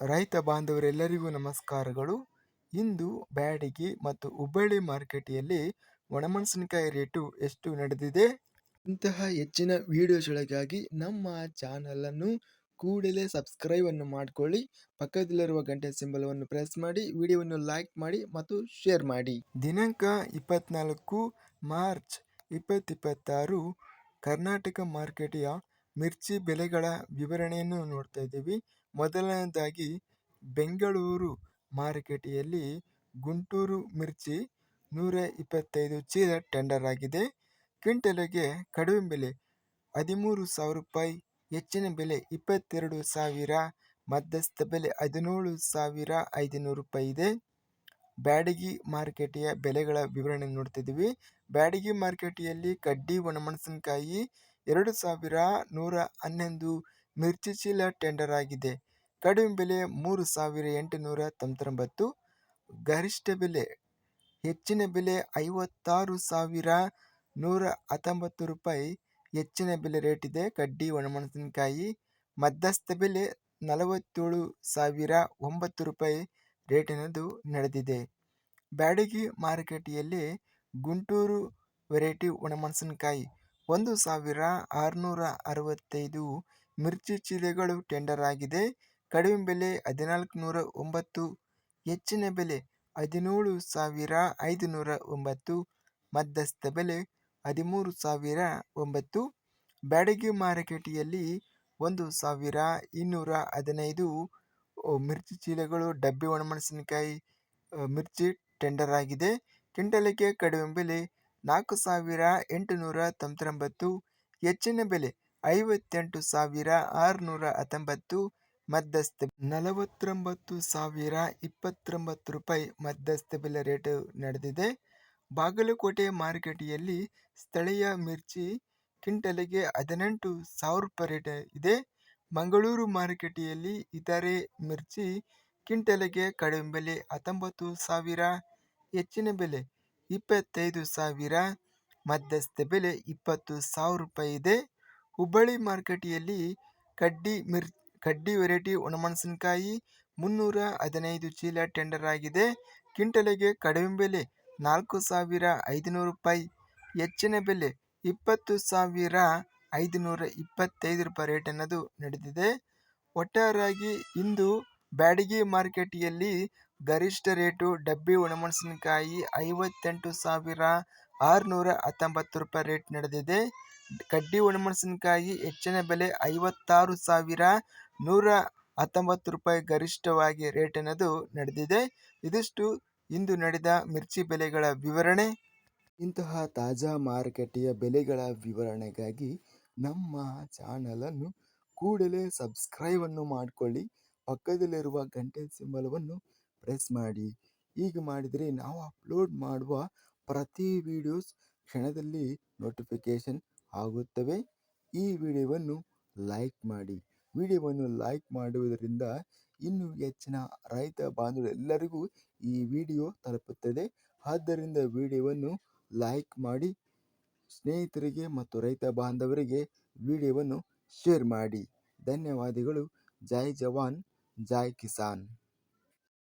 ರೈತ ಬಾಂಧವರೆಲ್ಲರಿಗೂ ನಮಸ್ಕಾರಗಳು. ಇಂದು ಬ್ಯಾಡಗಿ ಮತ್ತು ಹುಬ್ಬಳ್ಳಿ ಮಾರುಕಟ್ಟೆಯಲ್ಲಿ ಒಣಮೆಣಸಿನಕಾಯಿ ರೇಟು ಎಷ್ಟು ನಡೆದಿದೆ? ಇಂತಹ ಹೆಚ್ಚಿನ ವಿಡಿಯೋಸ್ಗಳಿಗಾಗಿ ನಮ್ಮ ಚಾನಲನ್ನು ಕೂಡಲೇ ಸಬ್ಸ್ಕ್ರೈಬ್ ಅನ್ನು ಮಾಡಿಕೊಳ್ಳಿ. ಪಕ್ಕದಲ್ಲಿರುವ ಗಂಟೆ ಸಿಂಬಲವನ್ನು ಪ್ರೆಸ್ ಮಾಡಿ, ವಿಡಿಯೋವನ್ನು ಲೈಕ್ ಮಾಡಿ ಮತ್ತು ಶೇರ್ ಮಾಡಿ. ದಿನಾಂಕ 24 ಮಾರ್ಚ್ 2026 ಕರ್ನಾಟಕ ಮಾರುಕಟ್ಟೆಯ ಮಿರ್ಚಿ ಬೆಲೆಗಳ ವಿವರಣೆಯನ್ನು ನೋಡ್ತಾ ಇದ್ದೀವಿ. ಮೊದಲನೇದಾಗಿ ಬೆಂಗಳೂರು ಮಾರುಕಟ್ಟೆಯಲ್ಲಿ ಗುಂಟೂರು ಮಿರ್ಚಿ 125 ಚೀಲ ಟೆಂಡರ್ ಆಗಿದೆ. ಕ್ವಿಂಟಲಿಗೆ ಕಡಿಮೆ ಬೆಲೆ 13,000 ರೂಪಾಯಿ, ಹೆಚ್ಚಿನ ಬೆಲೆ 22,000, ಮಧ್ಯಸ್ಥ ಬೆಲೆ 17,500 ರೂಪಾಯಿ ಇದೆ. ಬ್ಯಾಡಗಿ ಮಾರುಕಟ್ಟೆಯ ಬೆಲೆಗಳ ವಿವರಣೆ ನೋಡ್ತಿದ್ದೀವಿ. ಬ್ಯಾಡಗಿ ಮಾರುಕಟ್ಟೆಯಲ್ಲಿ ಕಡ್ಡಿ ಒಣಮೆಣಸಿನಕಾಯಿ 2,111 ಮಿರ್ಚಿ ಚೀಲ ಟೆಂಡರ್ ಆಗಿದೆ. ಕಡಿಮೆ ಬೆಲೆ 3,899, ಗರಿಷ್ಠ ಬೆಲೆ ಹೆಚ್ಚಿನ ಬೆಲೆ 56,119 ರೂಪಾಯಿ ಹೆಚ್ಚಿನ ಬೆಲೆ ರೇಟ್ ಇದೆ ಕಡ್ಡಿ ಒಣಮೆಣಸಿನಕಾಯಿ. ಮಧ್ಯಸ್ಥ ಬೆಲೆ 47,009 ರೂಪಾಯಿ ರೇಟಿನದು ನಡೆದಿದೆ. ಬ್ಯಾಡಗಿ ಮಾರುಕಟ್ಟೆಯಲ್ಲಿ ಗುಂಟೂರು ವೆರೈಟಿ ಒಣಮೆಣಸಿನಕಾಯಿ 1,665 ಮಿರ್ಚಿ ಚೀಲಗಳು ಟೆಂಡರ್ ಆಗಿದೆ. ಕಡಿಮೆ ಬೆಲೆ 1,409, ಹೆಚ್ಚಿನ ಬೆಲೆ 17,509, ಮಧ್ಯಸ್ಥ ಬೆಲೆ 13,009. ಬ್ಯಾಡಗಿ ಮಾರುಕಟ್ಟೆಯಲ್ಲಿ 1,215 ಮಿರ್ಚಿ ಚೀಲಗಳು ಡಬ್ಬಿ ಒಣಮೆಣಸಿನಕಾಯಿ ಮಿರ್ಚಿ ಟೆಂಡರ್ ಆಗಿದೆ. ಕ್ವಿಂಟಲಿಗೆ ಕಡಿಮೆ ಬೆಲೆ 4,899, ಹೆಚ್ಚಿನ ಬೆಲೆ 58,619, ಮಧ್ಯಸ್ಥ 49,029 ರೂಪಾಯಿ ಮಧ್ಯಸ್ಥ ಬೆಲೆ ರೇಟ್ ನಡೆದಿದೆ. ಬಾಗಲಕೋಟೆ ಮಾರುಕಟ್ಟೆಯಲ್ಲಿ ಸ್ಥಳೀಯ ಮಿರ್ಚಿ ಕ್ವಿಂಟಲಿಗೆ 18,000 ರೂಪಾಯಿ ರೇಟ್ ಇದೆ. ಮಂಗಳೂರು ಮಾರುಕಟ್ಟೆಯಲ್ಲಿ ಇತರೆ ಮಿರ್ಚಿ ಕ್ವಿಂಟಲಿಗೆ ಕಡಿಮೆ ಬೆಲೆ 19,000, ಹೆಚ್ಚಿನ ಬೆಲೆ 25,000, ಮಧ್ಯಸ್ಥ ಬೆಲೆ 20,000 ರೂಪಾಯಿ ಇದೆ. ಹುಬ್ಬಳ್ಳಿ ಮಾರುಕಟ್ಟೆಯಲ್ಲಿ ಕಡ್ಡಿ ವೆರೈಟಿ ಒಣಮೆಣಸಿನಕಾಯಿ 315 ಚೀಲ ಟೆಂಡರ್ ಆಗಿದೆ. ಕ್ವಿಂಟಲಿಗೆ ಕಡಿಮೆ ಬೆಲೆ 4,500 ರೂಪಾಯಿ, ಹೆಚ್ಚಿನ ಬೆಲೆ 20,525 ರೂಪಾಯಿ ರೇಟ್ ಅನ್ನೋದು ನಡೆದಿದೆ. ಒಟ್ಟಾರೆಯಾಗಿ ಇಂದು ಬ್ಯಾಡಗಿ ಮಾರುಕಟ್ಟೆಯಲ್ಲಿ ಗರಿಷ್ಠ ರೇಟು ಡಬ್ಬಿ ಒಣಮೆಣಸಿನಕಾಯಿ 58,619 ರೂಪಾಯಿ ರೇಟ್ ನಡೆದಿದೆ. ಕಡ್ಡಿ ಒಣಮೆಣಸಿನಕಾಯಿ ಹೆಚ್ಚಿನ ಬೆಲೆ 56,119 ರೂಪಾಯಿ ಗರಿಷ್ಠವಾಗಿ ರೇಟ್ ಅನ್ನೋದು ನಡೆದಿದೆ. ಇದಿಷ್ಟು ಇಂದು ನಡೆದ ಮಿರ್ಚಿ ಬೆಲೆಗಳ ವಿವರಣೆ. ಇಂತಹ ತಾಜಾ ಮಾರುಕಟ್ಟೆಯ ಬೆಲೆಗಳ ವಿವರಣೆಗಾಗಿ ನಮ್ಮ ಚಾನಲನ್ನು ಕೂಡಲೇ ಸಬ್ಸ್ಕ್ರೈಬ್ ಅನ್ನು ಮಾಡಿಕೊಳ್ಳಿ. ಪಕ್ಕದಲ್ಲಿರುವ ಗಂಟೆ ಸಿಂಬಲವನ್ನು ಪ್ರೆಸ್ ಮಾಡಿ. ಹೀಗೆ ಮಾಡಿದರೆ ನಾವು ಅಪ್ಲೋಡ್ ಮಾಡುವ ಪ್ರತಿ ವಿಡಿಯೋಸ್ ಕ್ಷಣದಲ್ಲಿ ನೋಟಿಫಿಕೇಶನ್ ಆಗುತ್ತವೆ. ಈ ವಿಡಿಯೋವನ್ನು ಲೈಕ್ ಮಾಡಿ. ವಿಡಿಯೋವನ್ನು ಲೈಕ್ ಮಾಡುವುದರಿಂದ ಇನ್ನೂ ಹೆಚ್ಚಿನ ರೈತ ಬಾಂಧವರೆಲ್ಲರಿಗೂ ಈ ವಿಡಿಯೋ ತಲುಪುತ್ತದೆ. ಆದ್ದರಿಂದ ವಿಡಿಯೋವನ್ನು ಲೈಕ್ ಮಾಡಿ, ಸ್ನೇಹಿತರಿಗೆ ಮತ್ತು ರೈತ ಬಾಂಧವರಿಗೆ ವಿಡಿಯೋವನ್ನು ಶೇರ್ ಮಾಡಿ. ಧನ್ಯವಾದಗಳು. ಜೈ ಜವಾನ್, ಜೈ ಕಿಸಾನ್.